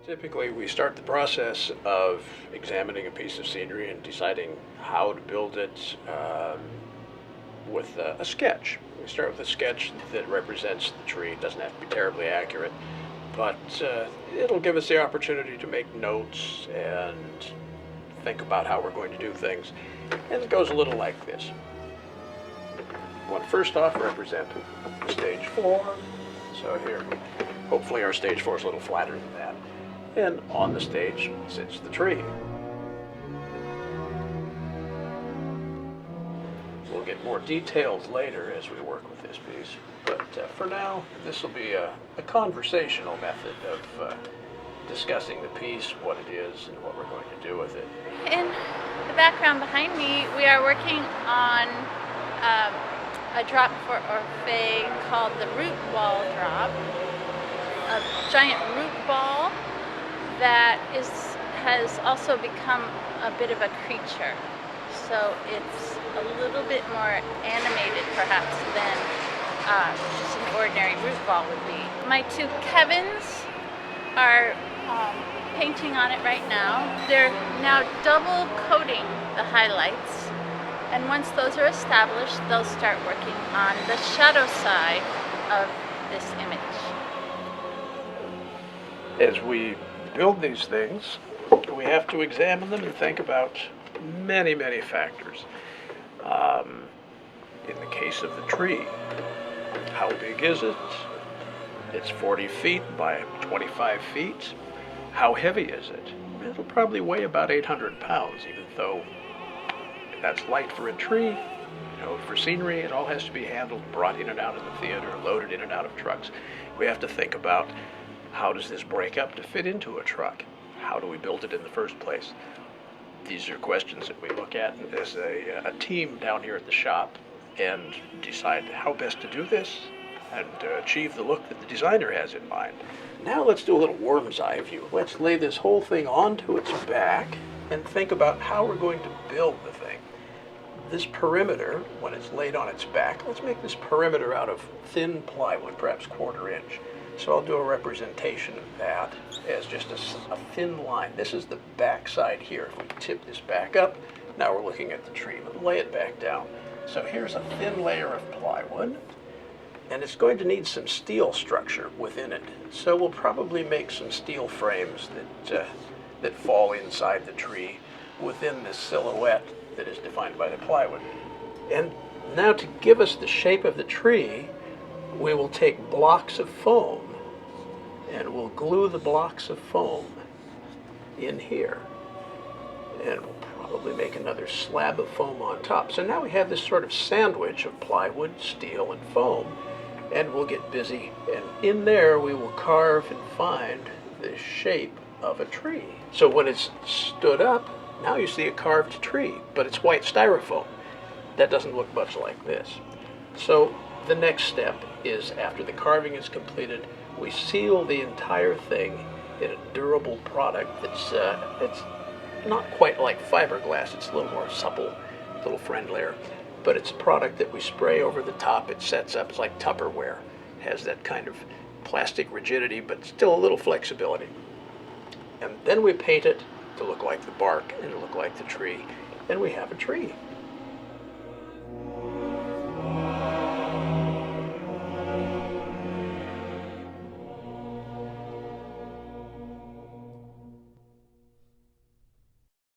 Typically, we start the process of examining a piece of scenery and deciding how to build it with a sketch. We start with a sketch that represents the tree. It doesn't have to be terribly accurate, but it'll give us the opportunity to make notes and think about how we're going to do things. And it goes a little like this. I want to first off represent stage 4. So here, hopefully our stage 4 is a little flatter than that. And on the stage sits the tree. We'll get more details later as we work with this piece, but for now, this will be a conversational method of discussing the piece, what it is, and what we're going to do with it. In the background behind me, we are working on a drop for Orpheus called the root ball drop, a giant root ball that has also become a bit of a creature. So it's a little bit more animated perhaps than just an ordinary root ball would be. My two Kevins are painting on it right now. They're now double coating the highlights, and once those are established, they'll start working on the shadow side of this image. As we build these things, we have to examine them and think about many, many factors. In the case of the tree, how big is it? It's 40 feet by 25 feet. How heavy is it? It'll probably weigh about 800 pounds, even though that's light for a tree. You know, for scenery, it all has to be handled, brought in and out of the theater, loaded in and out of trucks. We have to think about, how does this break up to fit into a truck? How do we build it in the first place? These are questions that we look at as a team down here at the shop and decide how best to do this and achieve the look that the designer has in mind. Now let's do a little worm's eye view. Let's lay this whole thing onto its back and think about how we're going to build the thing. This perimeter, when it's laid on its back, let's make this perimeter out of thin plywood, perhaps 1/4 inch. So I'll do a representation of that as just a thin line. This is the back side here. If we tip this back up, now we're looking at the tree. But lay it back down. So here's a thin layer of plywood, and it's going to need some steel structure within it. So we'll probably make some steel frames that fall inside the tree within this silhouette that is defined by the plywood. And now to give us the shape of the tree, we will take blocks of foam and we'll glue the blocks of foam in here. And we'll probably make another slab of foam on top. So now we have this sort of sandwich of plywood, steel, and foam, and we'll get busy. And in there we will carve and find the shape of a tree. So when it's stood up, now you see a carved tree, but it's white styrofoam. That doesn't look much like this. So the next step is, after the carving is completed, we seal the entire thing in a durable product that's it's not quite like fiberglass. It's a little more supple, a little friendlier, but it's a product that we spray over the top. It sets up. It's like Tupperware. It has that kind of plastic rigidity, but still a little flexibility. And then we paint it to look like the bark and to look like the tree, and we have a tree.